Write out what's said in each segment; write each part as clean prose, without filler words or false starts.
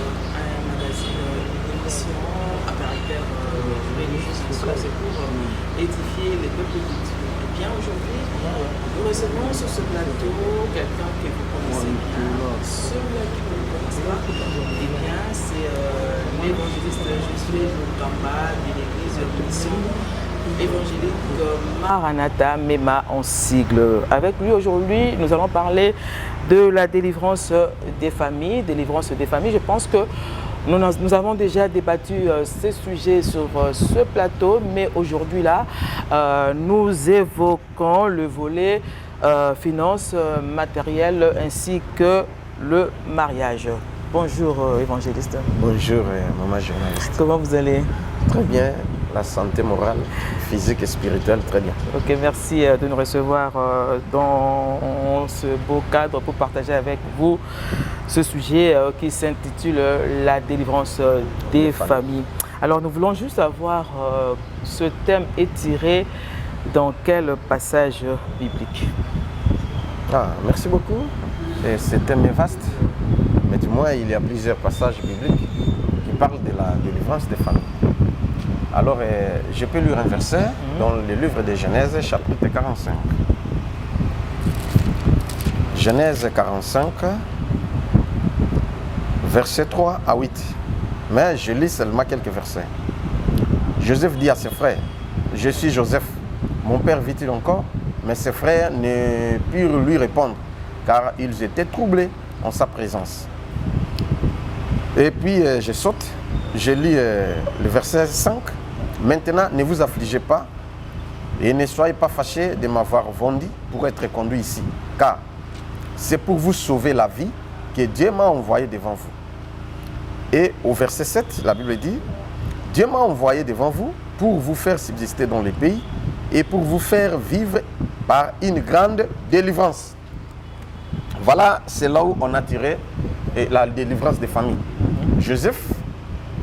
un magazine, une émission à caractère religieux, c'est pour édifier les peuples culturels. Et bien aujourd'hui, nous recevons sur ce plateau quelqu'un que vous connaissez bien, ceux-là qui ne le connaissent pas. Eh bien, c'est l'évangéliste Josué Lukamba de l'église Mission évangélique Maranatha Mema en sigle. Avec lui aujourd'hui, nous allons parler de la délivrance des familles. Je pense que nous avons déjà débattu ces sujets sur ce plateau, mais aujourd'hui là, nous évoquons le volet finances, matériel ainsi que le mariage. Bonjour évangéliste. Bonjour maman journaliste. Comment vous allez? Très bien, la santé morale, physique et spirituelle, très bien. Ok, merci de nous recevoir dans ce beau cadre pour partager avec vous ce sujet qui s'intitule la délivrance des familles. Alors nous voulons juste savoir ce thème est tiré dans quel passage biblique? Merci beaucoup. Et ce thème est vaste, mais du moins il y a plusieurs passages bibliques qui parlent de la délivrance des familles. Alors je peux lire un verset dans le livre de Genèse chapitre 45. Genèse 45, versets 3 à 8. Mais je lis seulement quelques versets. Joseph dit à ses frères, « Je suis Joseph. Mon père vit-il encore ?» Mais ses frères ne purent lui répondre, car ils étaient troublés en sa présence. Et puis je saute, je lis le verset 5. « Maintenant, ne vous affligez pas et ne soyez pas fâchés de m'avoir vendu pour être conduit ici, car c'est pour vous sauver la vie que Dieu m'a envoyé devant vous. » Et au verset 7, la Bible dit, « Dieu m'a envoyé devant vous pour vous faire subsister dans les pays et pour vous faire vivre par une grande délivrance. » Voilà, c'est là où on a tiré la délivrance des familles. Joseph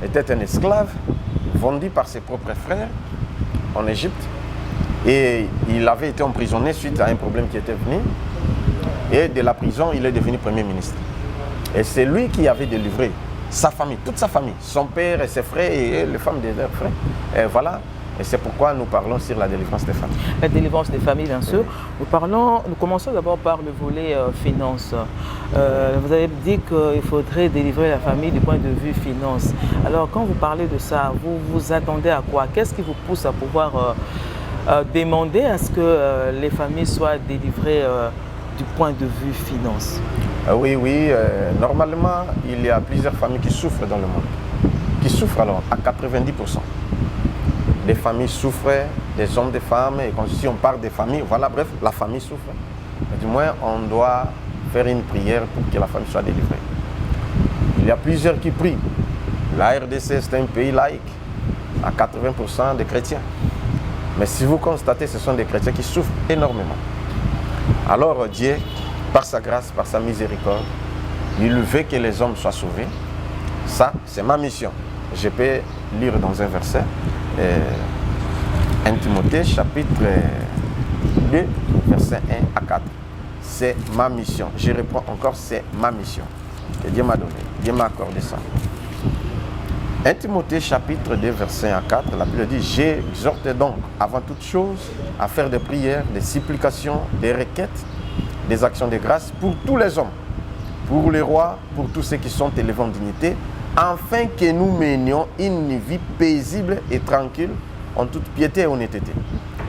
était un esclave vendu par ses propres frères en Égypte et il avait été emprisonné suite à un problème qui était venu et de la prison il est devenu premier ministre et c'est lui qui avait délivré sa famille, toute sa famille, son père et ses frères et les femmes de leurs frères. Et voilà, et c'est pourquoi nous parlons sur la délivrance des familles. La délivrance des familles, bien sûr. Nous commençons d'abord par le volet finance. Vous avez dit qu'il faudrait délivrer la famille du point de vue finance. Alors, quand vous parlez de ça, vous vous attendez à quoi? Qu'est-ce qui vous pousse à pouvoir demander à ce que les familles soient délivrées du point de vue finance? Oui, normalement, il y a plusieurs familles qui souffrent dans le monde. Qui souffrent alors à 90%. Les familles souffrent, des hommes, des femmes, et si on parle des familles, voilà, bref, la famille souffre. Mais du moins, on doit faire une prière pour que la famille soit délivrée. Il y a plusieurs qui prient. La RDC, c'est un pays laïque, à 80% de chrétiens. Mais si vous constatez, ce sont des chrétiens qui souffrent énormément. Alors Dieu, par sa grâce, par sa miséricorde, il veut que les hommes soient sauvés. Ça, c'est ma mission. Je peux lire dans un verset, 1 Timothée, chapitre 2, verset 1 à 4. C'est ma mission. Je reprends encore, c'est ma mission que Dieu m'a donné. Dieu m'a accordé ça. 1 Timothée, chapitre 2, verset 1 à 4, la Bible dit, « J'exhorte donc, avant toute chose, à faire des prières, des supplications, des requêtes, des actions de grâce pour tous les hommes, pour les rois, pour tous ceux qui sont élevés en dignité, afin que nous menions une vie paisible et tranquille en toute piété et honnêteté.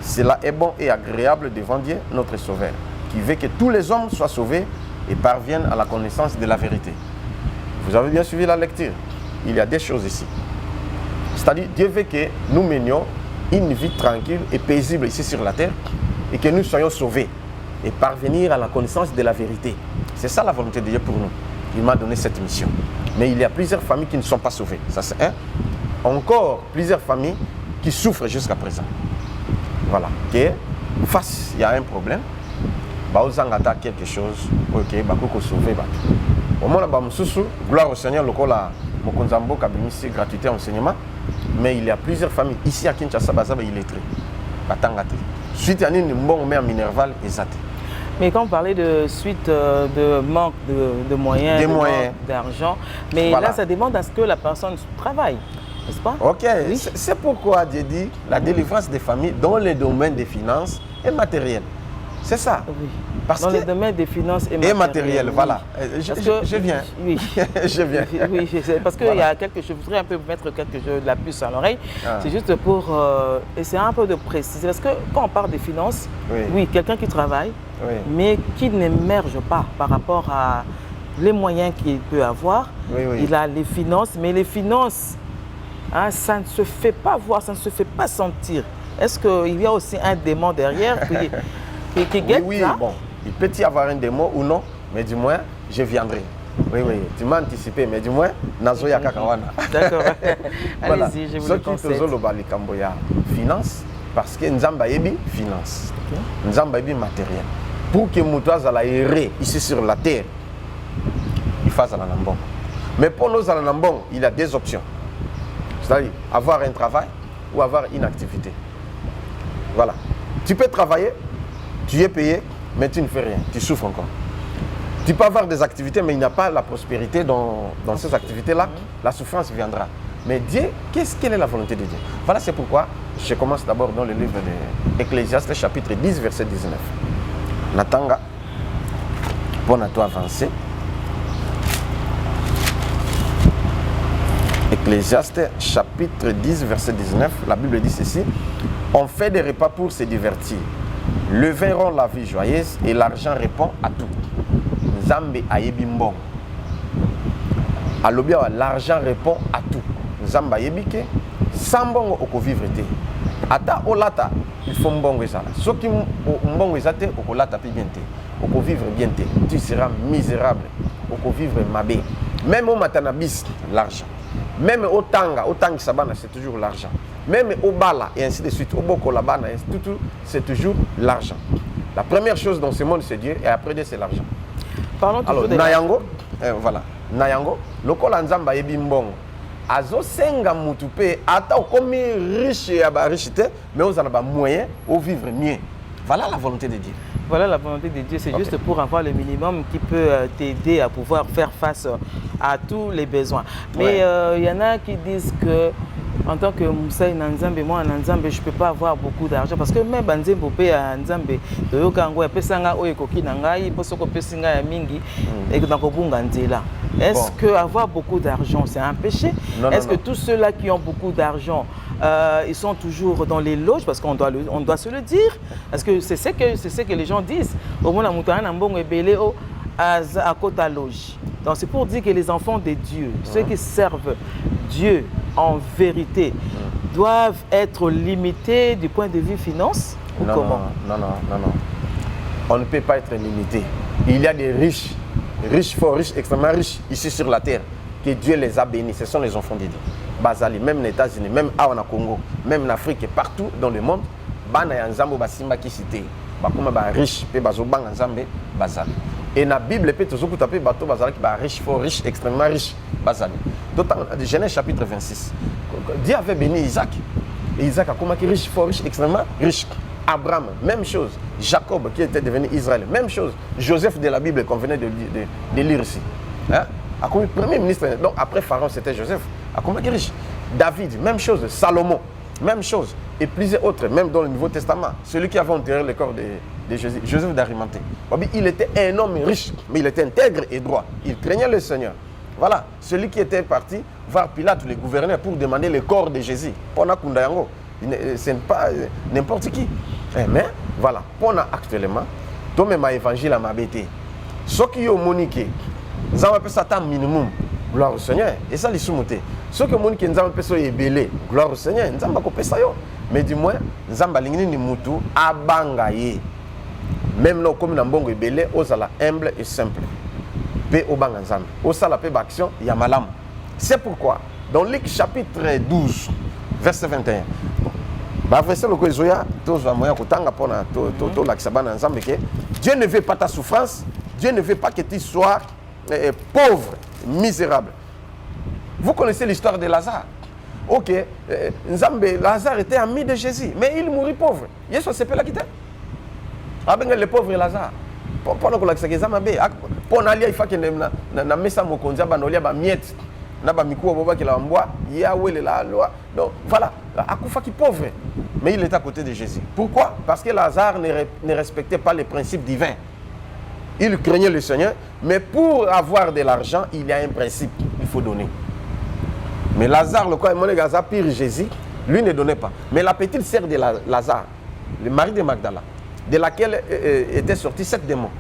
Cela est bon et agréable devant Dieu, notre Sauveur, qui veut que tous les hommes soient sauvés et parviennent à la connaissance de la vérité. » Vous avez bien suivi la lecture. Il y a des choses ici. C'est-à-dire, Dieu veut que nous menions une vie tranquille et paisible ici sur la terre et que nous soyons sauvés et parvenir à la connaissance de la vérité. C'est ça la volonté de Dieu pour nous. Il m'a donné cette mission. Mais il y a plusieurs familles qui ne sont pas sauvées. Ça, c'est un. Encore plusieurs familles qui souffrent jusqu'à présent. Voilà. Que face, il y a un problème. Vous avez quelque chose. Ok, vous sauver. Au moins, gloire au Seigneur, le Mokonzambo, Kabimisi, gratuité, enseignement. Mais il y a plusieurs familles. Ici à Kinshasa, il est illettré. Suite à une bonne mère minervale, exacte. Mais quand vous parlez de suite de manque de moyens, d'argent, mais là, ça demande à ce que la personne travaille, n'est-ce pas? Ok, oui. C'est pourquoi Dieu dit la délivrance des familles dans les domaines des finances et matériels. C'est ça. Oui. Parce dans les domaines des finances et matériels. Oui. Voilà. Je viens. Oui. Je viens. Oui, parce qu'il y a quelque chose, je voudrais un peu mettre quelque chose de la puce à l'oreille. C'est juste pour essayer un peu de préciser. Parce que quand on parle des finances, oui, quelqu'un qui travaille, mais qui n'émerge pas par rapport à les moyens qu'il peut avoir. Il a les finances, mais les finances, hein, ça ne se fait pas voir, ça ne se fait pas sentir. Est-ce qu'il y a aussi un démon derrière qui guette ça? Bon, il peut y avoir un démon ou non, mais du moins, je viendrai. Oui, tu m'as anticipé, mais du moins, Nazoya Kakawana. D'accord. Allez-y, je vous le conseille. Finance, parce que Nzamba Ebi, finance. Nzamba Ebi, matériel. Pour que Moutouaz a erré ici sur la terre, il fasse la Nambon. Mais pour nous, à la Nambon, il y a deux options. C'est-à-dire avoir un travail ou avoir une activité. Voilà. Tu peux travailler, tu es payé, mais tu ne fais rien, tu souffres encore. Tu peux avoir des activités, mais il n'y a pas la prospérité dans ces activités-là, la souffrance viendra. Mais Dieu, quelle est la volonté de Dieu? Voilà, c'est pourquoi je commence d'abord dans le livre d'Ecclésiaste, chapitre 10, verset 19. Natanga, bon à toi avancer. Ecclésiaste, chapitre 10, verset 19, la Bible dit ceci: on fait des repas pour se divertir. Le vin rend la vie joyeuse et l'argent répond à tout. Nzambe ayebi mbongo. Alobia, l'argent répond à tout. Nzambe ayebi ke sans mbongo oko vivre te. Ata olata, il faut mbongo ezala. Soki mbongo ezate oko lata pi bien te. Oko vivre bien te. Tu seras misérable. Oko vivre mabé. Même au matanabis, l'argent. Même au tanga sabana, c'est toujours l'argent. Même au bala et ainsi de suite, au boko labana, c'est toujours l'argent. La première chose dans ce monde, c'est Dieu, et après Dieu, c'est l'argent. Parlons toujours de Nayango, voilà. Nayango, le Kolanzamba yebi mbongo. Azo senga mutupe, ata comme riche et riche, mais on a moyen de vivre mieux. Voilà la volonté de Dieu. Voilà la volonté de Dieu, c'est juste pour avoir le minimum qui peut t'aider à pouvoir faire face à tous les besoins. Mais il y en a qui disent que en tant que Moussaï Nanzambe, moi Nanzambe, je ne peux pas avoir beaucoup d'argent parce que même Banzé Bopé à Nanzambe, est-ce que avoir beaucoup d'argent, c'est un péché? Est-ce que tous ceux-là qui ont beaucoup d'argent, ils sont toujours dans les loges? Parce qu'on doit se le dire. Parce que c'est ce que les gens disent. Au moins, à côté loge. Donc c'est pour dire que les enfants de Dieu, ceux qui servent Dieu en vérité, doivent être limités du point de vue finance ou comment? Non. On ne peut pas être limité. Il y a des riches, forts riches, extrêmement riches ici sur la terre, que Dieu les a bénis. Ce sont les enfants de Dieu. Bazali, même les États-Unis, même au Congo, même en Afrique et partout dans le monde, bana ya nzambo basimba ki cité. Bakuma ba riche pe bazobanga nzambe bazali. Et dans la Bible, peut toujours taper bateau bazali qui ba riche, fort riche, extrêmement riche bazali. D'autant Genèse chapitre 26. Dieu avait béni Isaac. Et Isaac a comment qui riche, fort riche, extrêmement riche. Abraham, même chose. Jacob qui était devenu Israël, même chose. Joseph de la Bible qu'on venait de lire ici. Hein? A comme premier ministre, donc après Pharaon c'était Joseph. A comment qui riche. David, même chose. Salomon, même chose. Et plusieurs autres, même dans le Nouveau Testament. Celui qui avait enterré le corps de Jésus, Joseph d'Arimathée. Il était un homme riche, mais il était intègre et droit. Il craignait le Seigneur. Voilà, celui qui était parti voir Pilate, le gouverneur, pour demander le corps de Jésus. Ce n'est pas n'importe qui. Mais voilà, pour actuellement, tout même évangile à ma bêtise. Ce qui est moniqué, nous avons appelé ça un minimum. Gloire au Seigneur. Et ça, les soumoutés. Ce que nous avons appelé ça est belé. Gloire au Seigneur. Nous avons appelé ça. Mais du moins, nous avons appelé ça abangaye. Même nous, comme nous avons appelé belé, nous sommes humble et simple. Pe obanga nzambe. Osala pe action ya malam. C'est pourquoi dans Luc chapitre 12 verset 21. Ba verset loko ezoya tozwa moya kotanga pona to lakisabana nzambe ke Dieu ne veut pas ta souffrance, Dieu ne veut pas que tu sois pauvre, misérable. Vous connaissez l'histoire de Lazare. OK, nzambe Lazare était ami de Jésus, mais il mourit pauvre. Yesu s'appelle la quitter. Ah ben le pauvre Lazare. Pendant que l'accès est mabe, pour aller il faut que na mesa mokonza banolia ba miette na ba mikuwa boba ki la mboa Yahweh la loi. Donc voilà, akufa qui pauvre, mais il est à côté de Jésus. Pourquoi? Parce que Lazare ne respectait pas les principes divins. Il craignait le Seigneur, mais pour avoir de l'argent, il y a un principe, il faut donner. Mais Lazare, le quoi, mon gars, pire Jésus, lui ne donnait pas. Mais la petite sœur de Lazare, le mari de Magdala, de laquelle étaient sortis 7 démons,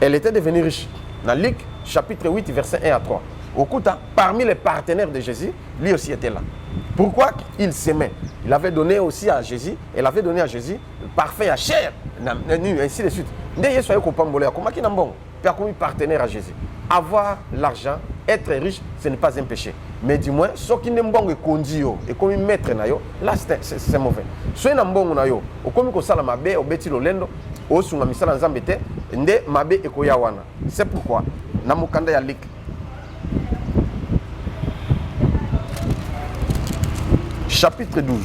elle était devenue riche. Dans Luc, chapitre 8, versets 1 à 3. Au coup, parmi les partenaires de Jésus, lui aussi était là. Pourquoi? Il s'aimait. Il avait donné aussi à Jésus, elle avait donné à Jésus le parfum à chair, ainsi de suite. Comment qui n'a bon? Comme partenaire à Jésus. Avoir l'argent, être riche, ce n'est pas un péché. Mais du moins, ce qui n'est pas bon et comme maître, là c'est mauvais. Ce qui n'est pas bon, comme il y a mabe, au beti lolendo, au sunga misala nzambete, nde mabe ekoya wana. C'est pourquoi, namukanda ya lik. Chapitre 12,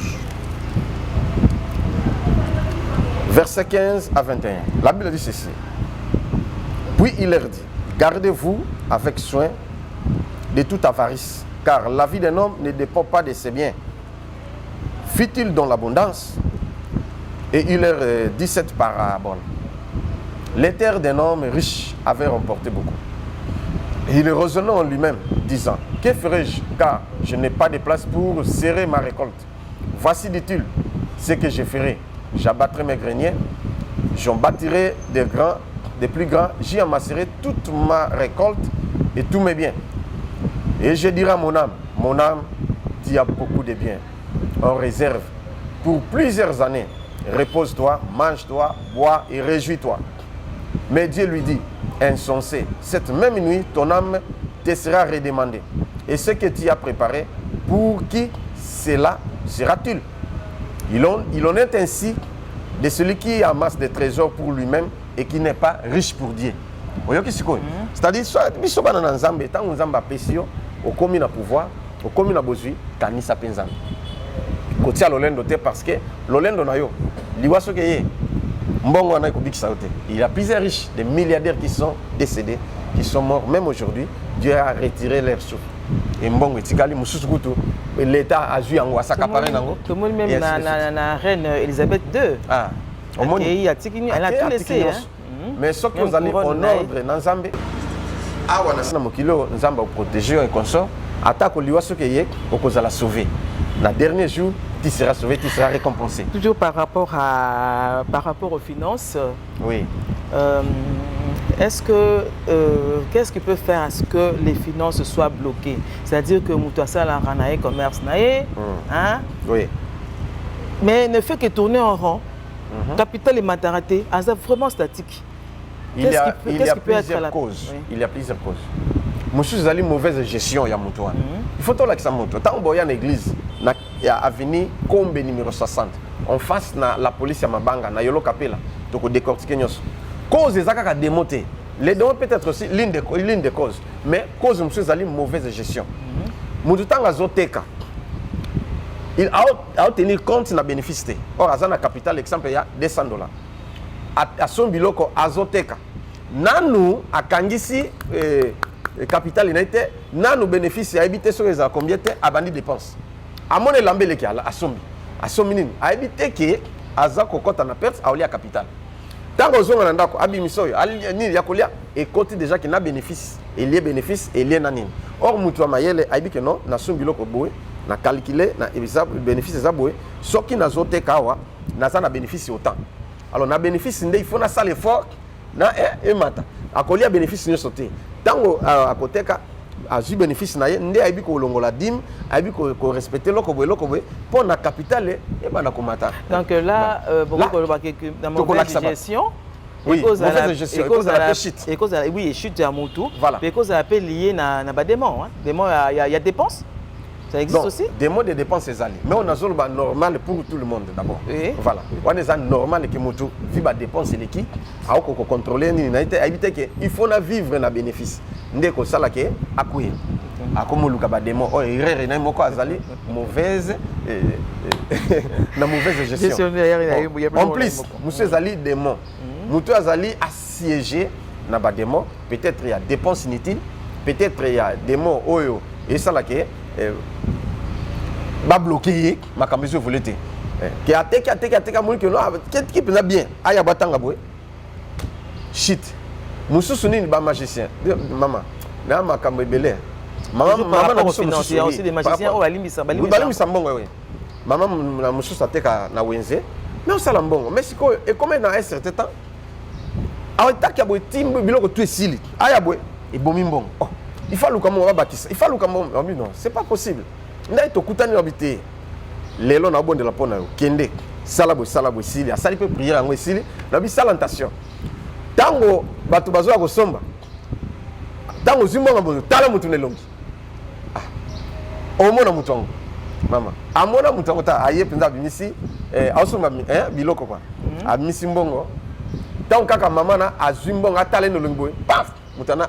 versets 15 à 21. La Bible dit ceci. Puis il leur dit, gardez-vous avec soin de toute avarice, car la vie d'un homme ne dépend pas de ses biens. Fit-il dans l'abondance? Et il leur dit cette parabole. Les terres d'un homme riche avaient remporté beaucoup. Et il raisonnait en lui-même, disant, que ferai-je, car je n'ai pas de place pour serrer ma récolte. Voici, dit-il, ce que je ferai. J'abattrai mes greniers, j'en bâtirai des plus grands, j'y amasserai toute ma récolte et tous mes biens. Et je dirai à mon âme, tu as beaucoup de biens en réserve pour plusieurs années. Repose-toi, mange-toi, bois et réjouis-toi. Mais Dieu lui dit, insensé, cette même nuit, ton âme te sera redemandée. Et ce que tu as préparé, pour qui cela sera-t-il? Il en est ainsi de celui qui amasse des trésors pour lui-même et qui n'est pas riche pour Dieu. C'est-à-dire, soit dans Nzambe, tant que Nzambe a péché, au commis na pouvoir, au commis na bozui, kanisa penzambe. Kotia lolendo te parce que lolendo na yo, liwaso ke ye, mbongo na ikobiki saote. Il y a plusieurs riches, des milliardaires qui sont décédés, qui sont morts, même aujourd'hui, Dieu a retiré leur souffle. Et mbongo etikali mususu kutu, l'État a joué en wasaka paré nango. Tout le monde même la reine Elisabeth II. Ah. Elle a tout laissé. Mais ce que vous allez en ordre dans Nzambe, awa na mokilo Nzamba protéger un consort, attaque liwaso ke ye, okozala sauver. Le dernier jour, tu seras sauvé, tu seras récompensé. Toujours par rapport aux finances. Oui. Est-ce que qu'est-ce qui peut faire à ce que les finances soient bloquées? C'est-à-dire que Moutouassa la ranae commerce nae, hein? Oui. Mais ne fait que tourner en rond. Capital et mataraté, c'est vraiment statique. Il y a plusieurs causes. Oui. Il y a plusieurs causes. Monsieur Zali, mauvaise gestion, il y a Moutouane. Il faut que ça monte. Tant qu'on a une église, il y a avenue Kombe numéro 60. En face, la police à Mabanga, na Yolo Kapela. Donc, on décortique. Cause des actes à démonter. Les dons peut-être aussi l'une des causes. Mais cause, monsieur Zali, mauvaise gestion. Moutoutan a Zoteka. Il a tenir compte de la bénéfice. Or, à la capitale, exemple, il y a $200. À son biloko, à Zoteka. Nanou, à Kangisi, capital United, nanou bénéfice, à habiter sur les combien de abandis dépenses. À mon élambe, à Sombi. À Sombi, à habiter qui, à Zako, quand on a perdu, à Olia capital. Tant que vous avez abimisoyo, et côté déjà qui n'a bénéfice, il y a bénéfice et il y a nanine. Or, Moutoua Mayele, a dit que non, na son biloko boé, na calculé, na bénéfice des aboués, ce qui n'a zoté kawa, n'a pas bénéfice autant. Alors, na bénéfice, il faut na salle effort, na et mata. À coller bénéfice, il sauté. Tant à côté, à ju bénéfice, na ndé a dit que l'ongola dim, a dit que respecter l'okoboé, pour la capitale, et ben la komata. Donc là, beaucoup de mauvaise gestion. Oui, mauvaise gestion, cause de la chute. Et cause oui, et chute à Moutou. Voilà. Et cause à lié à des démons. Démons, il y a dépenses. Ça existe aussi? Des mots de dépenses, c'est allé. Mais on a zone normal pour tout le monde d'abord. Oui. Voilà. On est normal que Moutou vive à dépenses et qui a contrôler ni na été habité que il faut na vivre na bénéfice. Ndeko sala ke akuye. Akomo luka ba démon o erreur na moko azali mauvaise na mauvaise gestion. En plus, monsieur Zali démon. Moutou Azali assiégé na ba démon, peut-être il y a dépenses inutiles, peut-être il y a des mots oyo et ça là que ba bloquer ma camisole volete. Qui a teka mon que non qui peut bien. Aya batanga boy. Shit. Moussou Sounine ba magicien. Maman, na ma camébelé. Maman na financier aussi des magiciens au alimbisa balimbisa mbongo oui. Maman na moussou sa teka na wenze. Mais on sala mbongo. Mais siko et comme dans un certain temps alors ta kia boy timbo biloko tout esili. Aya boy et bomi mbongo. Oh, il faut comment on va bâtir. Il faut comment non, c'est pas possible. Ndai to kutani habité. Lelo na bonde la pona kende salabo sili asali pe prière yango esili na bi salantation tango batu bazo ko somba tango zimbo ngabo tala mutu nelongi omona mutongo mama amona mutongo ta aye penza bimisi ausoma biloko kwa amisi mbongo tango kaka mama na azimbongo atale nelongi boy paf mutana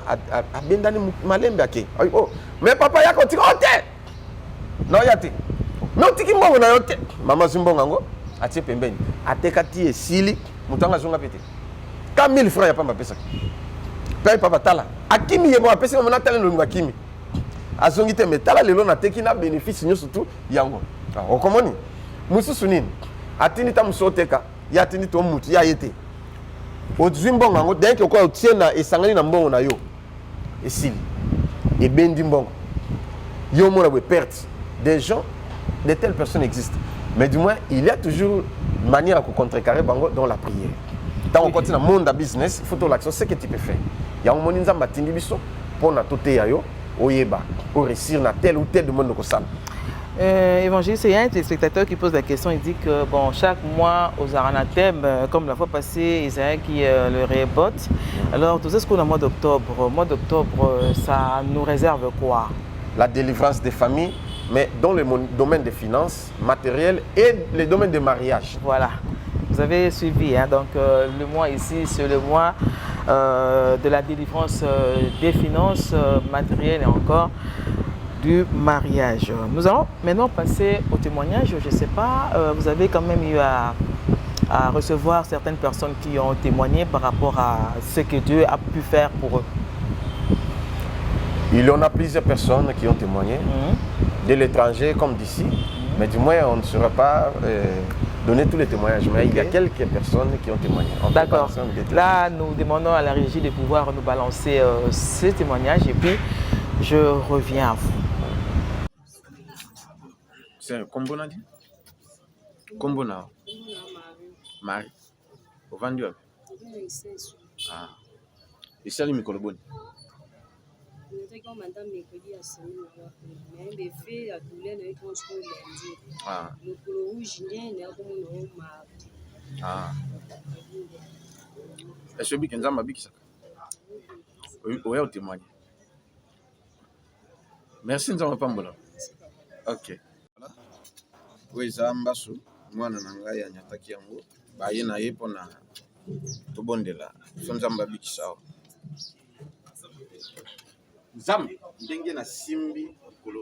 abendani malembe ake oh mais papa yako tikote no yate mais otiki mbongo na yo te mama zimbongo yango atie pembeni atekati esili moto anga zonga pete ka 1000 francs ya pamba pesa pe papa tala akimi yebo apesi mama natala no ngakimi azongi te metala lelo na teki na bénéfice nyo surtout yango okomoni mususu nini atini ta musoteka ya atini to mutu ya yete ozimbongo yango dès que ko otie na esangani na mbongo na yo esili ebendi mbongo yo mona we perte des gens. De telles personnes existent. Mais du moins, il y a toujours une manière à contrecarrer bango dans la prière. Dans on continue dans le monde de business, il faut que l'action, c'est ce que tu peux faire. Il y a un moment où tu as pour na tote yayo, oyeba, pour réussir dans tel ou tel domaine de kosam. Évangéliste, il y a un téléspectateur qui pose la question, il dit que bon, chaque mois aux Aranathèmes, comme la fois passée, Isaïe qui le rébote. Alors, tout ça, ce qu'on a au mois d'octobre, ça nous réserve quoi? La délivrance des familles, mais dans le domaine des finances, matériel et le domaine des mariages. Voilà, vous avez suivi, hein? Donc le mois ici, c'est le mois de la délivrance des finances matérielles et encore du mariage. Nous allons maintenant passer au témoignage. Je ne sais pas, vous avez quand même eu à recevoir certaines personnes qui ont témoigné par rapport à ce que Dieu a pu faire pour eux. Il y en a plusieurs personnes qui ont témoigné, de l'étranger comme d'ici, mais du moins on ne saura pas donner tous les témoignages, mais il y a quelques personnes qui ont témoigné. D'accord. Là, nous demandons à la régie de pouvoir nous balancer ces témoignages et puis je reviens à vous. C'est un combo, Nadia? Combo, Marie. Marie. Au vendu? Ah. Et ça, les micro-bonnes. Ah. Ah. Est-ce que vous avez dit oui, au témoignage. Merci, nous avons pas bon. Ok. Oui, Zambasu, moi, je suis nyataki yango. Baye na yepo na tobondela. Sonzamba bikisao. Zam, ndenge na simbi kolo.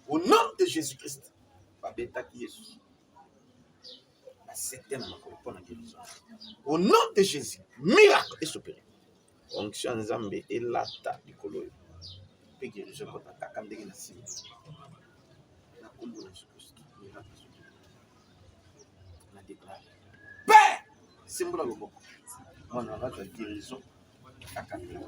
Au nom de Jésus-Christ, babetaki Yesu. La septième makolo na guérison. Au nom de Jésus, miracle est opéré. Onction Nzambe elata likolo. Pe guérison kota kaka ndenge na simbi. Na kombo na Jésus-Christ, miracle est opéré. Na déclare. Père, symbole le boko. Moi na la guérison kaka ndenge.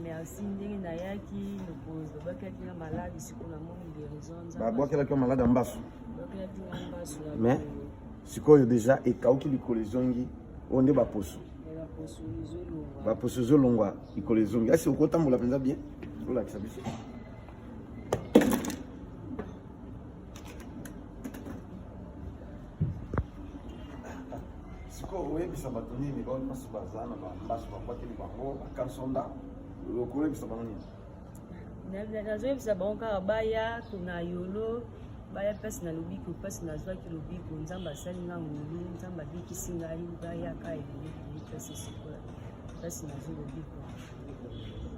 Merci ndenge na yaki lobozo bakaki na malade siko na moni guérison ba bokela ki malade ambasu bakaki na ambasu mais sikoyo déjà ekauki likolo zongi onde ba poso ba poso zolongwa likolo zongi asi okotambola penza bien ola kisabiso oyebisa bato nini baompasi bazana bambaso bakwateli bango bakansonda okoyebisa bango nini nazoyebisa bango kaka baya tona yolo baya mpasi na lobiko mpasi nazwaki lobiko nzambe asali nga ngolu nzambe abikisi ngai bayaka ebele mpasi sikola mpasi nazwi lobiko.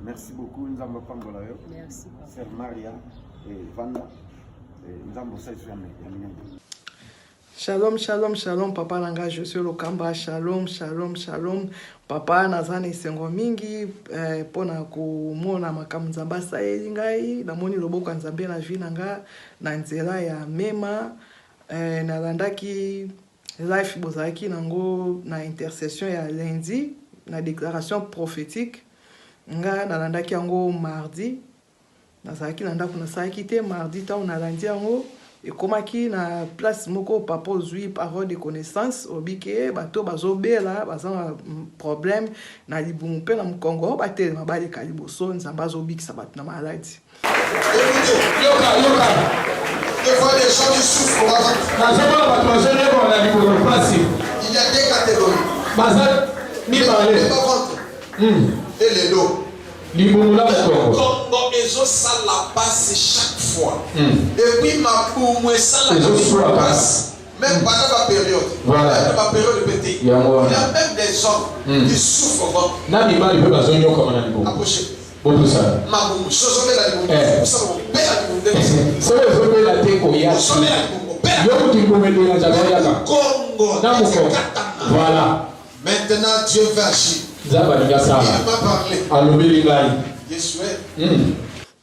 Merci beaucoup, nzambe pambola yo. Merci papa. Sœur Maria et Vanda Shalom, shalom, shalom, papa nanga, je suis Lokamba, shalom, shalom, shalom. Papa nazana isengo mingi pona kumona makamu nzamba saeli ngai namoni loboko ya nzambe na vie nanga na nzela ya mema nalandaki life bozalaki nango na intercession ya lundi na déclaration prophétique nga nalandaki yango mardi nazalaki na ndako nasalaki te mardi ntango nalandi yango ekomaki na place moko papa ozwi parole de connaissance obike bato bazobela baza na problème na libumu mpe na mokongo batelema baleka liboso nzambe azobikisa bato na maladi. Des fois, des gens qui souffrent. Il y a deux catégories. Le ventre et les dos. Le Congo, ils ont ça la passe chaque fois. Et puis, ma pour ça la passe. Même pendant ma période. Même ma période de pété. Il y a même des gens qui souffrent. Approchez. Voilà. Maintenant Dieu va agir. Il m'a parlé.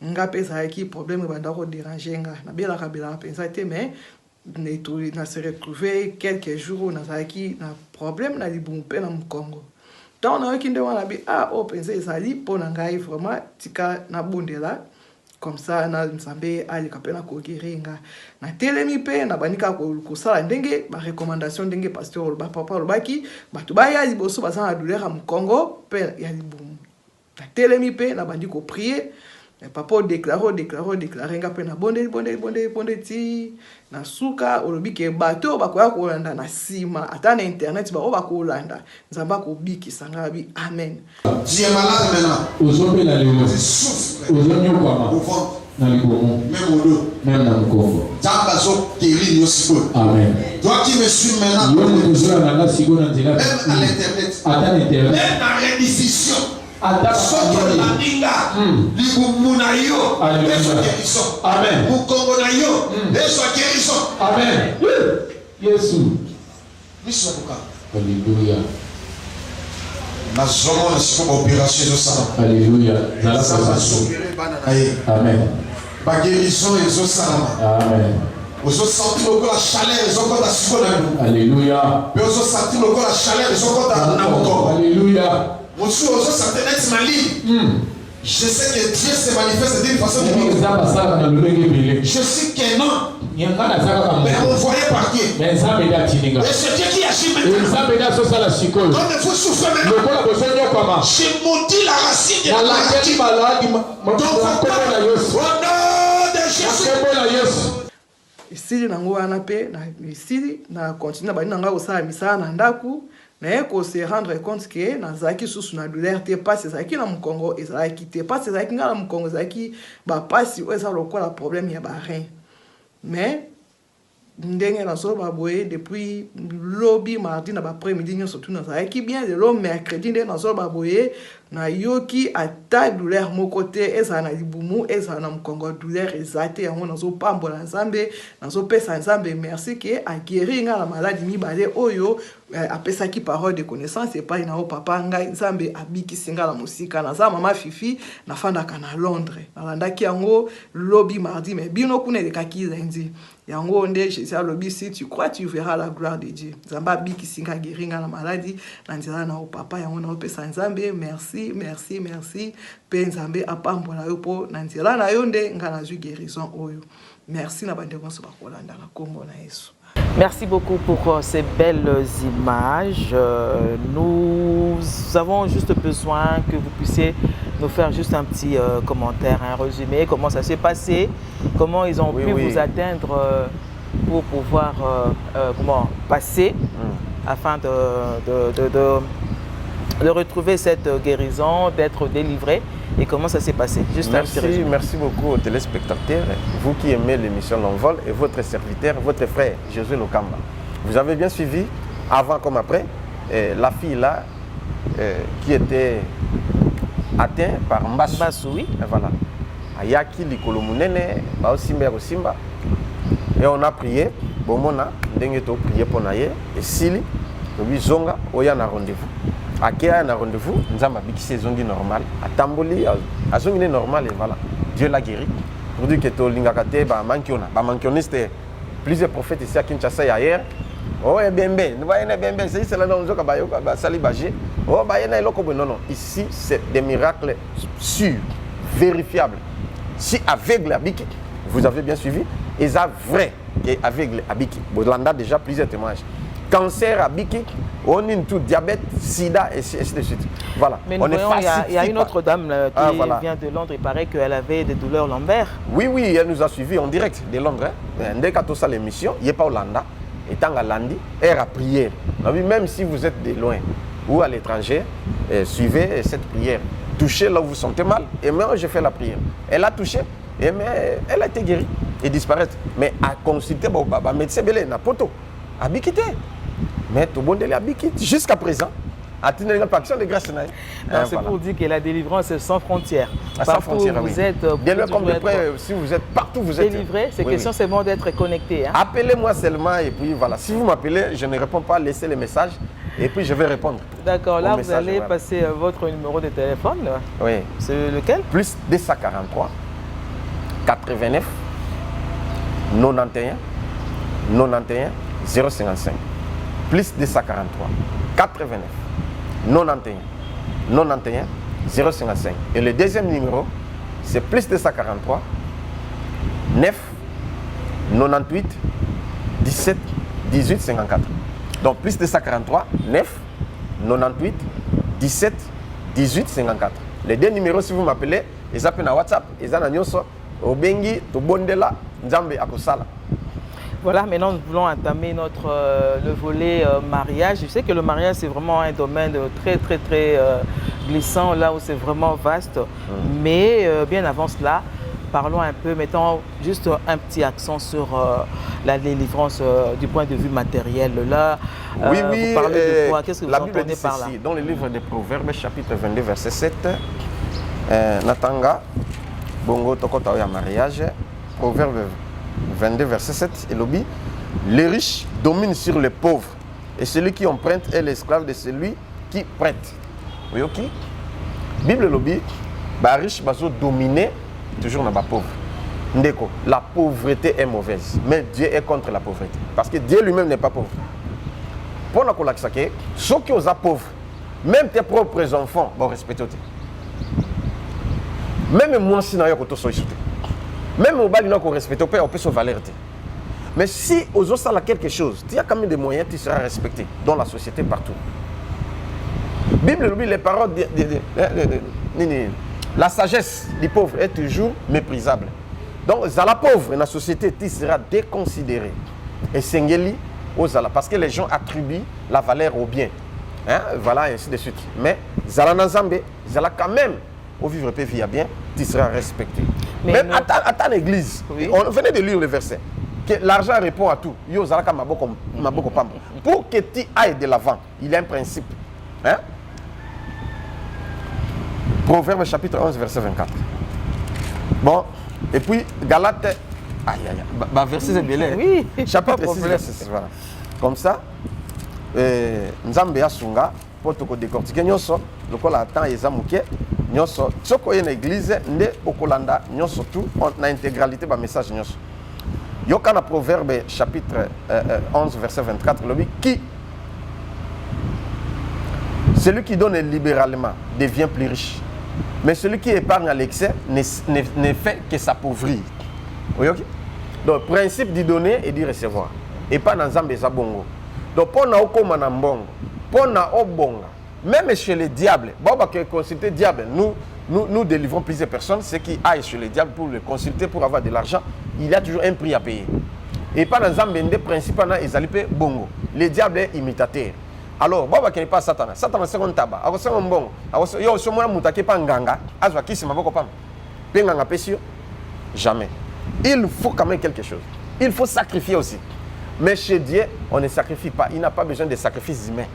Nga pesa qui problème va d'abord déranger nga. Na bien la pensa te mais na se retrouver quelques jours na zaki na problème na libumu pe na Congo. Tant on a qui demande oh penser ezali pona ngai vraiment tika na bondela comme ça na nzambe ali kapena ko giringa na telemi pe na banika ko sala ndenge ba recommandation ndenge pasteur ba papa lobaki batu ba ya liboso ba na douleur am Congo pe ya libumu na telemi pe na bandi ko prier papa déclarer nga pe na bonde ti na suka olobike bato bakoya ko landa na sima ata na internet ba ko landa nzamba ko biki sanga bi amen. Tu es malade maintenant. Aujourd'hui la léo. Tu souffres. Aujourd'hui au ventre. Dans le Congo. Même au dos. Même dans le Congo. Amen. Toi qui me suis maintenant. Même à l'internet. Même à la rediffusion. Amen. Amen. Jésus. Alléluia. Alléluia. Amen. Amen. Vous sentez encore la chaleur, ils ont encore la sueur. Alléluia. Vous sentez encore la chaleur, ils ont encore la Alléluia. Monsieur, vous sentez être malade. Je sais que Dieu se manifeste d'une façon différente. Je sais que non. Mais on voyait par qui. Et c'est Dieu qui agit maintenant. Comme vous souffrez maintenant, je maudis la racine de la maladie. Donc, au nom de Jésus. Ici nango wana pe na ici na continue ba nanga osala misala na ndaku na ko se rendre compte que na zaki susu na douleur te passe zaki na Congo ezaki te passe zaki na Congo zaki ba passe o eza lokola problème ya ba rein mais ndenge na so ba boye depuis lobby mardi na ba après-midi nyo surtout na zaki bien le mercredi ndenge na so ba boye na yoki ata douleur mon côté eza na libumu eza na Congo douleur ezate yango na so pambola nzambe na so pesa nzambe merci que a guéri nga la maladie mibale oyo apesa ki parole de connaissance et pas na o papa ngai nzambe abiki singa la musika na za mama fifi na fanda kana Londres na landaki yango lobby mardi mais bino kuna de kaki lundi yango nde Jésus a lobby si tu crois tu verras la gloire de Dieu nzamba abiki singa guéri nga la maladie na nzela na o papa yango na o pesa nzambe merci pe nzambe apambola yo po na nzela na yo nde nga na zwi guérison oyo merci na bande nyonso bakolanda na kombo na Yesu. Merci beaucoup pour ces belles images. Nous avons juste besoin que vous puissiez nous faire juste un petit commentaire, un résumé, comment ça s'est passé, comment ils ont pu vous atteindre pour pouvoir passer afin de retrouver cette guérison, d'être délivré et comment ça s'est passé. Juste merci beaucoup aux téléspectateurs, vous qui aimez l'émission L'Envol et votre serviteur, votre frère Josué Lokamba. Vous avez bien suivi, avant comme après, la fille là qui était atteinte par Mbassou. Oui. Voilà. Ayaki Likolomunene, Baosimba Rosimba. Et on a prié. Bon, on a prié pour Naye. Et Sili, nous zonga, on a rendez-vous. À qui a un rendez-vous? Nous avons dit que c'est zongi normal. À Tamboli, à zongi normal et voilà. Dieu l'a guéri. Pour dire que tu l'ingakate, bah mankiona. Bah mankiona, c'était plusieurs prophètes ici à Kinshasa hier. Oh, et bien, nous voyons bien, c'est là dans le jeu que Sali Bagé. Oh, bah, non, non. Ici, c'est des miracles sûrs, vérifiables. Si aveugle à Biki, vous avez bien suivi, et ça vrai que aveugle à Biki. On a déjà plusieurs témoignages. Cancer à Biki, on a tout diabète, sida et ainsi de suite. Voilà. Mais nous voyons, il y a une autre dame qui vient de Londres, il paraît qu'elle avait des douleurs lombaires. Oui, elle nous a suivis en direct de Londres. Dès qu'on a ça l'émission, il n'y a pas au Landa. Étant à Landi, elle a prié. Même si vous êtes de loin ou à l'étranger, suivez cette prière. Touchez là où vous sentez mal, et moi j'ai fait la prière. Elle a touché, et elle a été guérie et disparaît. Mais à consulter, médecin belé, n'a pas tout. À Bikité. Mais tout le monde est à Bikité. Jusqu'à présent, à tenir une action de grâce. C'est pour dire que la délivrance est sans frontières. Sans frontières, vous êtes, si vous êtes partout, vous êtes délivré. C'est question seulement d'être connecté. Hein. Appelez-moi seulement et puis voilà. Si vous m'appelez, je ne réponds pas, laissez les messages et puis je vais répondre. D'accord, là vous allez passer votre numéro de téléphone. Oui. C'est lequel? Plus 243 89 91 91 055. Plus 243 89 91 91 055. Et le deuxième numéro, c'est plus 243 9 98 17 18 54. Donc plus 243 9 98 17 18 54. Les deux numéros, si vous m'appelez, ils appellent à WhatsApp, ils ont un Obengi, Tobondela, Nzambe Akosala. Voilà, maintenant nous voulons entamer le volet mariage. Je sais que le mariage c'est vraiment un domaine très glissant, là où c'est vraiment vaste. Mais bien avant cela, parlons un peu, mettons juste un petit accent sur la délivrance du point de vue matériel. Là, oui, vous parlez de quoi? Qu'est-ce que vous entendez par là? Dans le livre des Proverbes, chapitre 22, verset 7, Natanga, Bongo Tokota ya mariage, Proverbe 22, verset 7, et lobby, les riches dominent sur les pauvres, et celui qui emprunte est l'esclave de celui qui prête. Oui, ok? Bible lobby, les riches sont dominés toujours dans les pauvres. Ndeko, la pauvreté est mauvaise, mais Dieu est contre la pauvreté, parce que Dieu lui-même n'est pas pauvre. Pour la colacsaké, ceux qui sont pauvres, même tes propres enfants vont respecter. Même moi, si je suis même au bas, il faut respecter, on peut se valoir. Mais si aux autres, ça a quelque chose, tu as quand même des moyens, tu seras respecté dans la société partout. Bible, les paroles la sagesse du pauvre est toujours méprisable. Donc, à la pauvre, la société, tu seras déconsidéré. Et Sengeli, parce que les gens attribuent la valeur au bien. Hein? Voilà, et ainsi de suite. Mais, Zala Nazambe, Zala quand même, au vivre peu via bien, tu seras respecté. Mais même à ta église, oui. On venait de lire le verset, que l'argent répond à tout. Pour que tu ailles de l'avant, il y a un principe. Hein? Proverbe chapitre 11, verset 24. Bon, et puis Galate, verset c'est belé. Oui, chapitre 6, verset 6. Voilà. Comme ça, Nzambe Asunga, pour te décortiquer, nyoso, le col attend et zamuke, nyoso, tsoko une église, nde okolanda, nyoso tout, en intégralité, ba message nyoso. Yokana Proverbe chapitre 11, verset 24, le qui celui qui donne libéralement devient plus riche. Mais celui qui épargne à l'excès ne fait que s'appauvrir. Oui, ok? Donc, principe d'y donner et d'y recevoir. Et pas dans Zambé Zabongo. Donc, pour nous, comme en Bongo, pour nous, Obonga, même chez les diables, bon, consulter le diable, nous délivrons plusieurs personnes, ceux qui aillent chez les diables pour le consulter, pour avoir de l'argent, il y a toujours un prix à payer. Et pas dans Zambé, des principes, ils allaient Bongo. Le diable est imitateur. Alors, Baba qui n'est pas Satan. Satan c'est un tabac. Alors, c'est un bon. Alors, yo, ce moment, mutake pas nganga. Azwa qui c'est ma boko pam. Penganga pesio. Jamais. Il faut quand même quelque chose. Il faut sacrifier aussi. Mais chez Dieu, on ne sacrifie pas. Il n'a pas besoin de sacrifices humains.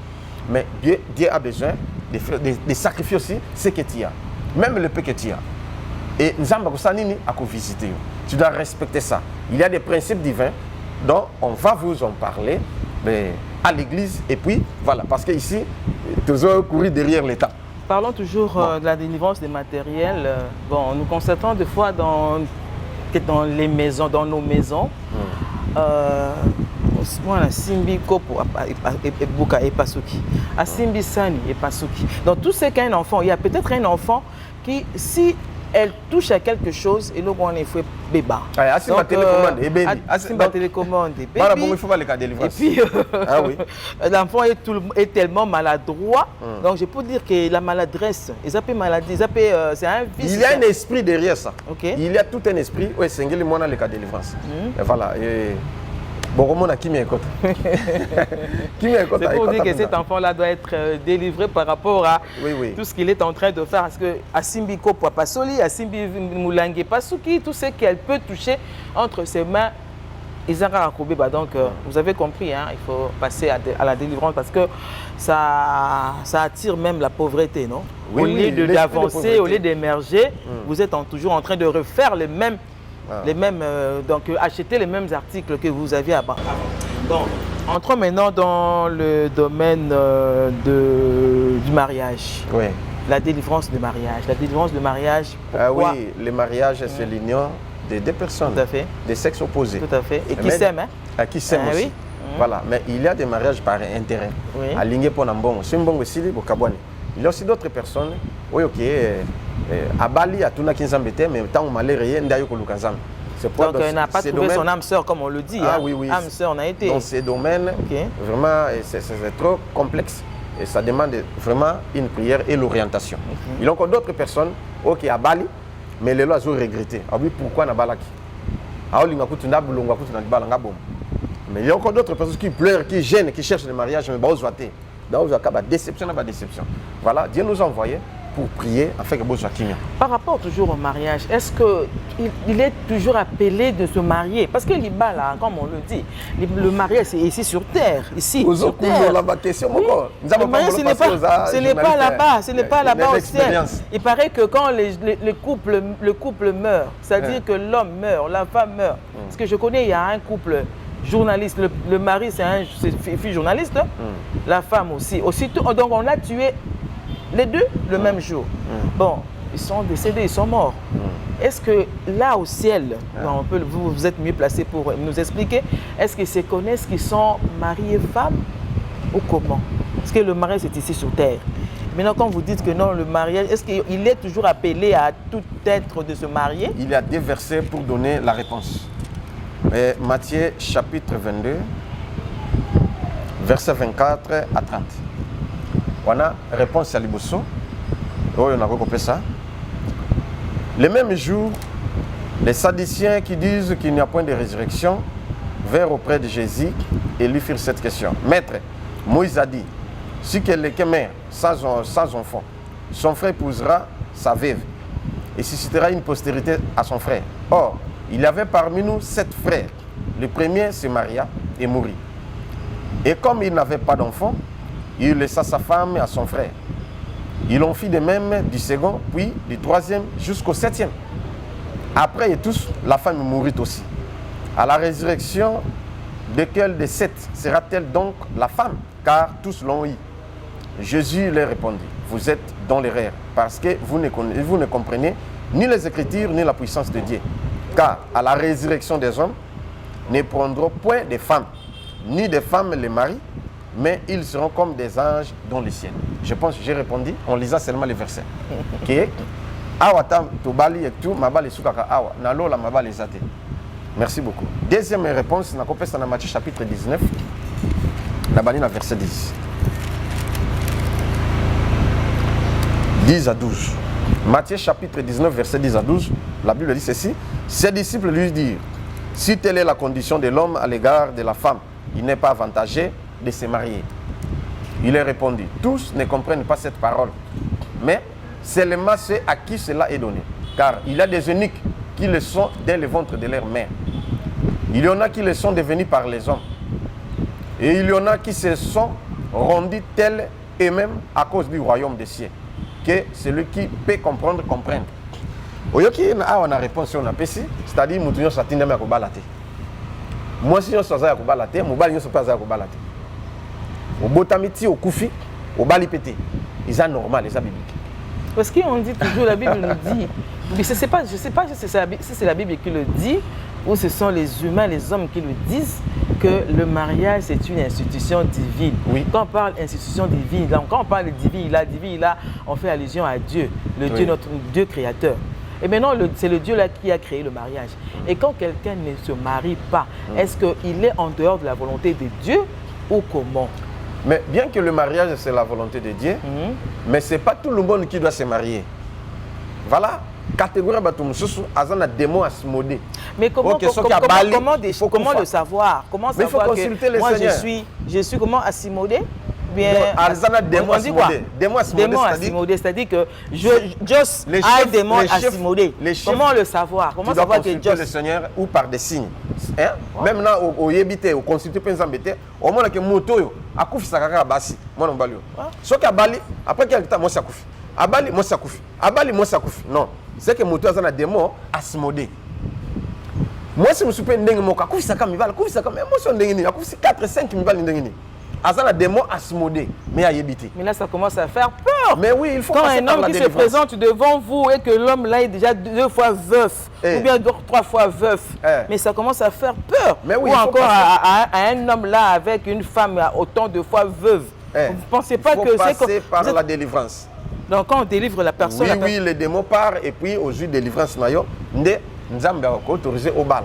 Mais Dieu a besoin de sacrifier aussi ce que tu as. Même le peu que tu as. Et Nzamba Kosanini a visiter. Tu dois respecter ça. Il y a des principes divins Donc, on va vous en parler à l'église. Et puis, voilà, parce qu'ici, toujours courir derrière l'État. Parlons toujours de la délivrance des matériels. Bon, nous constatons des fois dans les maisons, dans nos maisons, voilà, Simbi Kopo et Buka et Pasuki, à Simbi Sani et Pasuki. Donc tout ce qu'un enfant, il y a peut-être un enfant qui, si elle touche à quelque chose, et donc on est fait béba. Assis ma télécommande et baby. Assis ma télécommande et baby. Voilà, bon, il faut pas les cas de délivrance. Et puis, ah, oui. l'enfant est tellement maladroit, donc je peux dire que la maladresse, maladie, c'est un vice. Il y a un esprit derrière ça. Okay. Il y a tout un esprit. Oui, c'est un moi dans les cas de délivrance. Et voilà. Bon, comment on a qui m'y écoute. C'est pour dire que cet enfant-là doit être délivré par rapport à tout ce qu'il est en train de faire. Parce que Asimbi Kopo Pasoli, Asimbi Moulangue Pasuki, tout ce qu'elle peut toucher entre ses mains, Isara Akobeba. Donc, vous avez compris, hein, il faut passer à la délivrance parce que ça attire même la pauvreté, non? Oui, au lieu d'avancer, au lieu d'émerger, vous êtes toujours en train de refaire les mêmes. Donc acheter les mêmes articles que vous aviez avant. Bon, entrons maintenant dans le domaine du mariage. Oui. La délivrance du mariage. La délivrance du mariage. Pourquoi? Ah oui, le mariage, c'est l'union de deux personnes. Tout à fait. Des sexes opposés. Tout à fait. Et qui s'aiment, hein? Qui s'aiment aussi. Oui. Voilà, mais il y a des mariages par intérêt. Oui. Aligné pour Nambongo. C'est un bon aussi, il y a aussi d'autres personnes. Oui, ok. À Bali, à Tuna Kinzambete, mais tant malheur, c'est donc il n'a pas trouvé son âme sœur comme on le dit. Ah hein. oui, oui. Âme sœur, on a été. Dans ces domaines, vraiment, c'est trop complexe. Et ça demande vraiment une prière et l'orientation. Il y a encore d'autres personnes, ok, à Bali, mais les lois ont regretté. Ah oui, pourquoi na Balaki? Mais il y a encore d'autres personnes qui pleurent, qui gênent, qui cherchent le mariage, mais ils ont déception, déception. Voilà, Dieu nous a envoyés pour prier afin que vous soyez. Par rapport toujours au mariage, est-ce qu'il est toujours appelé de se marier? Parce que l'Iba, là, comme on le dit, le mariage c'est ici sur terre. Ici, sur terre. Le mariage, ce n'est pas là-bas, ce n'est pas là-bas au ciel. Il paraît que quand le couple meurt, c'est-à-dire que l'homme meurt, la femme meurt. Parce que je connais, il y a un couple journaliste, le mari c'est un fille journaliste, la femme aussi. Donc on l'a tué les deux le même jour. Bon, ils sont décédés, ils sont morts. Est-ce que là au ciel, vous êtes mieux placé pour nous expliquer, est-ce qu'ils se connaissent qu'ils sont mari et femme ou comment? Parce que le mariage c'est ici sur terre. Maintenant quand vous dites que non, le mariage, est-ce qu'il est toujours appelé à tout être de se marier? Il y a des versets pour donner la réponse. Matthieu chapitre 22, versets 24 à 30. On a réponse à Liboso. On a recoupé ça. Le même jour, les Sadduciens qui disent qu'il n'y a point de résurrection vinrent auprès de Jésus et lui firent cette question. Maître, Moïse a dit, si quelqu'un meurt sans enfant, son frère épousera sa veuve et suscitera une postérité à son frère. Or, il y avait parmi nous 7 frères. Le premier se maria et mourut. Et comme il n'avait pas d'enfant, il laissa sa femme à son frère. Ils l'ont fait de même du second, puis du troisième jusqu'au 7e. Après et tous, la femme mourut aussi. À la résurrection, de quel des 7 sera-t-elle donc la femme? Car tous l'ont eu. Jésus leur répondit, vous êtes dans l'erreur, parce que vous ne comprenez ni les Écritures, ni la puissance de Dieu. Car à la résurrection des hommes, ne prendront point des femmes, ni des femmes les maris, mais ils seront comme des anges dans le ciel. Je pense que j'ai répondu en lisant seulement les versets. Merci beaucoup. Deuxième réponse, c'est dans Matthieu chapitre 19, verset 10. 10 à 12. Matthieu chapitre 19, verset 10 à 12, la Bible dit ceci. Ses disciples lui dirent, si telle est la condition de l'homme à l'égard de la femme, il n'est pas avantagé de se marier. Il leur répondit, tous ne comprennent pas cette parole, mais seulement ceux à qui cela est donné. Car il y a des eunuques qui le sont dès le ventre de leur mère. Il y en a qui le sont devenus par les hommes. Et il y en a qui se sont rendus tels eux-mêmes à cause du royaume des cieux. Que celui qui peut comprendre, comprenne. On a réponse sur la PC, c'est-à-dire que nous avons Moi si nyonso aza ya kobala te, mobali nyonso pe aza ya kobala te. Obotami ti okufi, obali pété. Ils normal, ils biblique. Parce qu'on dit toujours, la Bible nous dit, mais je ne sais pas si c'est la Bible qui le dit, ou ce sont les humains, les hommes qui le disent, que le mariage c'est une institution divine. Oui. Quand on parle d'institution divine, donc quand on parle de divine, là, on fait allusion à Dieu, le Dieu, notre Dieu créateur. Et maintenant, c'est le Dieu là qui a créé le mariage. Et quand quelqu'un ne se marie pas, est-ce qu'il est en dehors de la volonté de Dieu ou comment? Mais bien que le mariage c'est la volonté de Dieu, mais ce n'est pas tout le monde qui doit se marier. Voilà. Catégorie Batumususu, Azana démon à se moder. Mais comment le savoir? Comment savoir? Mais il faut consulter les seigneurs. Je suis comment assimodé? Bien, Azana démon à se moder. Démon à se moder, c'est-à-dire que Jos a un démon à se moder. Comment le savoir? Comment savoir que Jos le Seigneur ou par des signes? Hein? Même là au yébité, au consulter Penzambété, au moins que moto a koufi sakaka basi, moi non balio. Sauf qu'à Bali, après quelques temps, moi ça koufi. À Bali, moi ça koufi. À Bali, moi ça koufi. Non. C'est que moto a un démon à se moder. Moi, si je me suis fait un moka, koufi sakaka mi bal, koufi sakaka, mais moi, je suis un koufi 4-5 mi bal n'ingénie. Azana démon à se moder, mais à yébité. Mais là, ça commence à faire peur. Mais oui, il faut quand un homme qui se présente devant vous et que l'homme là est déjà 2 fois veuf, ou bien 3 fois veuf, mais ça commence à faire peur. Mais oui, ou encore à un homme là avec une femme autant de fois veuve. Vous ne pensez pas que c'est passer par la délivrance. Donc quand on délivre la personne... Oui, le démon part et puis au jus de délivrance, nous avons autorisé au bal.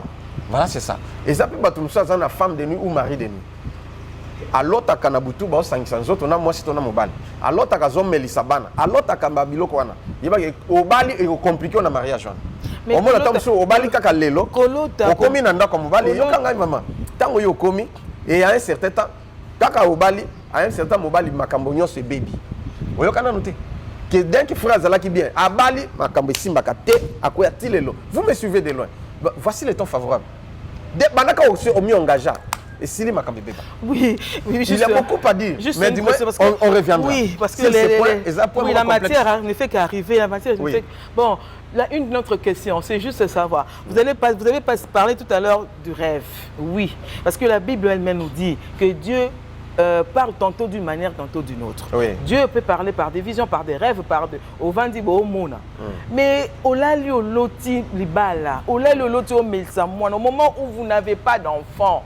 Voilà, c'est ça. Et ça peut pas tout ça, une femme de nuit ou mari de nuit. À l'autre, à Kanabutu, on a moi si on a mobile. À l'autre, à Zom Melisabana. À l'autre, à Kambabilo Kwana. Il y a au bali et au compliqué on a mariage. Au moins, au bali kaka lelo. Au komi nanda comme bali. Yo kanga maman. Tant yo komi et à un certain temps, kaka au bali, à un certain mobali makambonyo c'est baby. Oyo kana noté. Que dès que frère Zala qui bien, à bali makambo simba kate à quoi tilelo. Vous me suivez de loin. Voici le temps favorable. Dès banaka au mieux engagé. Et Sili m'a cambié. Oui, il y a beaucoup à dire. Mais dis-moi, on reviendra. Oui, parce que la matière ne fait qu'arriver. La matière ne fait... Bon, là, une autre question, c'est juste de savoir. Vous avez parlé tout à l'heure du rêve. Oui, parce que la Bible elle-même nous dit que Dieu parle tantôt d'une manière, tantôt d'une autre. Oui. Dieu peut parler par des visions, par des rêves, au vandibo, au mona. Mais au lali au loti libala, au lali au loti au melsamoine, au moment où vous n'avez pas d'enfant,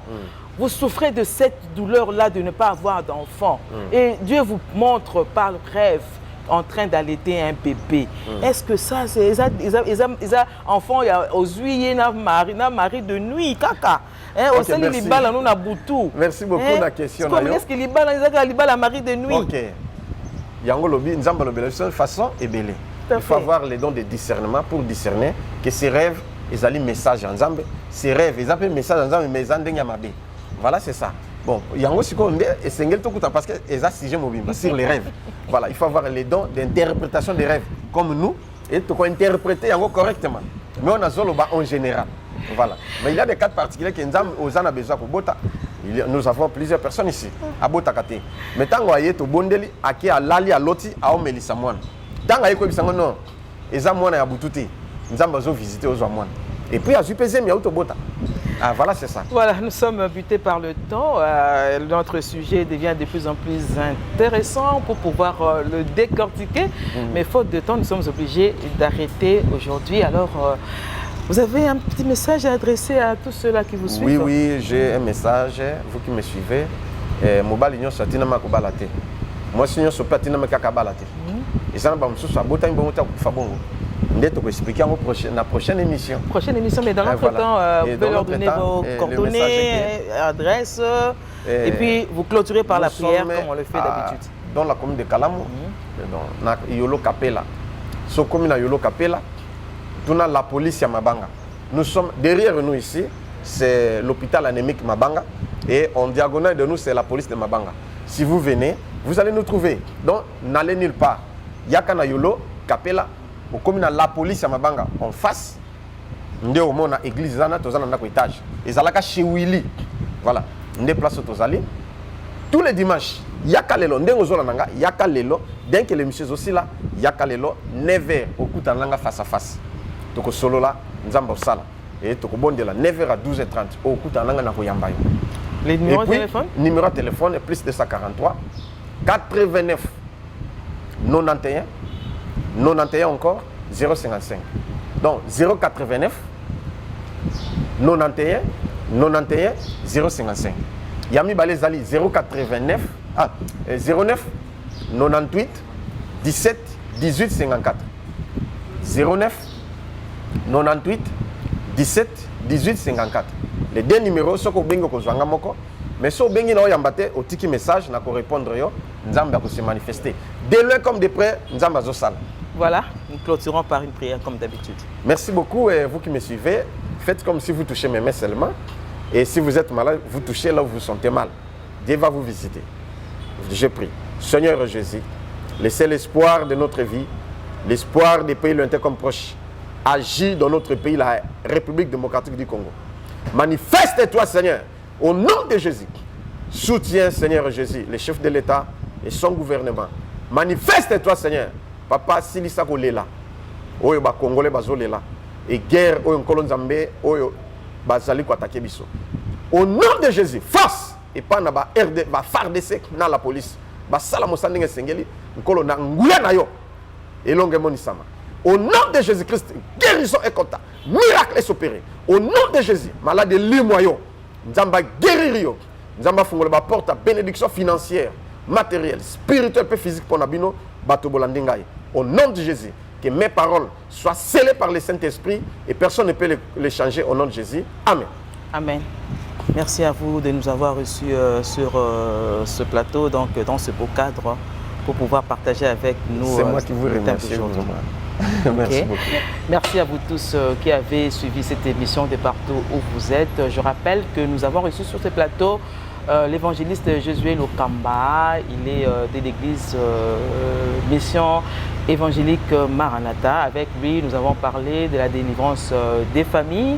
vous souffrez de cette douleur-là de ne pas avoir d'enfant. Et Dieu vous montre par le rêve en train d'allaiter un bébé. Est-ce que ça, c'est les enfants aux huiles, mari de nuit, caca. Okay, merci beaucoup la question. Est-ce que les mari de nuit? Ok. Yango lobi, nzamba lobi, de façon est belle. Il faut avoir les dons de discernement pour discerner que ces rêves, ils ont un message en Zambé. Ces rêves, ils ont un message en Zambé, mais ils ont un message. Voilà, c'est ça. Bon, il y a aussi parce qu'ils ont sujet mobile sur les rêves. Voilà, il faut avoir les dons d'interprétation des rêves, comme nous, et tu peux interpréter correctement. Mais on a Zoloba en général. Voilà. Mais il y a des cas particuliers qui ont besoin pour Bota. Nous avons plusieurs personnes ici, à Botakate. Mais tant qu'on est au Bondeli, à qui à Lali, à Loti, à Omelisamouane. Tant qu'on est au Bisangon, non, ils ont à Boutouti. Nous avons visité aux Amouane. Et puis à Zupezem, il y a Autobota. Ah, voilà, c'est ça. Voilà, nous sommes butés par le temps. Notre sujet devient de plus en plus intéressant pour pouvoir le décortiquer. Mais faute de temps, nous sommes obligés d'arrêter aujourd'hui. Alors, vous avez un petit message à adresser à tous ceux-là qui vous suivent? Oui, j'ai un message. Vous qui me suivez, Mobali Nyon Satina Makobalate. Moi, si Nyon Sopatina Makabalate. Et ça, je suis à Botagne Fabongo. On va expliquer la prochaine émission. Prochaine émission, mais dans l'entretemps, vous pouvez leur donner vos coordonnées, adresses, et puis vous clôturez par la prière comme on le fait d'habitude. Dans la commune de Kalamo, dans Yolo Kapela. Sur la commune de Yolo Kapela, nous avons la police à Mabanga. Nous sommes derrière nous ici, c'est l'hôpital anémique Mabanga, et en diagonale de nous, c'est la police de Mabanga. Si vous venez, vous allez nous trouver. Donc, n'allez nulle part. Yakana Yolo Kapela. Comme la police à Mabanga en face, nous avons une église, nous avons un étage. Et nous avons chez Willy. Voilà, nous avons place aux tous les dimanches, Yakalelo, nous avons Yakalelo, dès que l'émission est aussi là, Yakalelo, 9h, au coup de face à face. Donc, solo là, nous avons ça. et tu de la 9h à 12h30 au Koutananga na Koyambayo. Les numéros de téléphone? Numéro de téléphone est plus 243 89 91 91 encore 055. Donc 089 91 91 055. Yami Balezali 089 09 98 17 18 54. 09 98 17 18 54. Les deux numéros sont au bingo ko zwanga moko, mais so bengi na oyambate au tiki message na ko répondre yo, nzamba ko se manifester. De loin comme de près, nzamba zo sala. Voilà, nous clôturons par une prière comme d'habitude. Merci beaucoup et vous qui me suivez, faites comme si vous touchez mes mains seulement. Et si vous êtes malade, vous touchez là où vous vous sentez mal. Dieu va vous visiter. Je prie. Seigneur Jésus, le seul espoir de notre vie, l'espoir des pays lointains comme proches, agis dans notre pays, la République démocratique du Congo. Manifeste-toi, Seigneur, au nom de Jésus. Soutiens, Seigneur Jésus, les chefs de l'État et son gouvernement. Manifeste-toi, Seigneur. Papa, silisa ko lela. Oyo ba Congolais bazo lela. Et guerre oyo Nkolonzambe oyo bazali ko attaquer biso. Au nom de Jésus, force et pas na ba RD ba FARDC na la police. Ba sala mosandinga sengeli nkolo na nguya na yo. Elonge monisama. Au nom de Jésus-Christ, guérison est contact. Miracle est opéré. Au nom de Jésus, malade limoyo. Nzamba guérir yo. Nzamba fungola ba porte à bénédiction financière, matérielle, spirituelle et physique pour nabino bato bolandingai. Au nom de Jésus, que mes paroles soient scellées par le Saint-Esprit et personne ne peut les changer au nom de Jésus. Amen. Amen. Merci à vous de nous avoir reçus sur ce plateau, donc dans ce beau cadre, pour pouvoir partager avec nous. C'est moi qui vous remercie. Merci beaucoup. Merci à vous tous qui avez suivi cette émission de partout où vous êtes. Je rappelle que nous avons reçu sur ce plateau l'évangéliste Josué Lokamba. Il est de l'église Mission évangélique Maranatha. Avec lui, nous avons parlé de la délivrance des familles.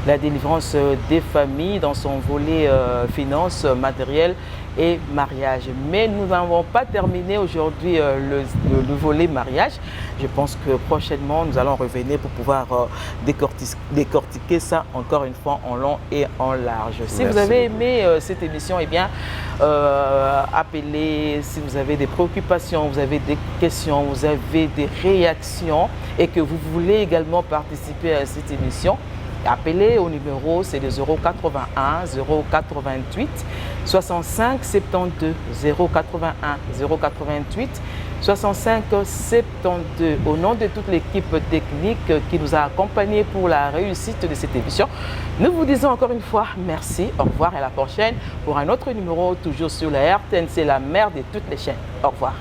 La délivrance des familles dans son volet finances, matériel et mariage. Mais nous n'avons pas terminé aujourd'hui le volet mariage. Je pense que prochainement, nous allons revenir pour pouvoir décortiquer ça encore une fois en long et en large. Si vous avez aimé cette émission, eh bien, appelez si vous avez des préoccupations, vous avez des questions, vous avez des réactions et que vous voulez également participer à cette émission. Appelez au numéro, c'est le 081 088 65 72 081 088 65 72. Au nom de toute l'équipe technique qui nous a accompagnés pour la réussite de cette émission, nous vous disons encore une fois merci, au revoir et à la prochaine pour un autre numéro toujours sur la RTNC, la mère de toutes les chaînes. Au revoir.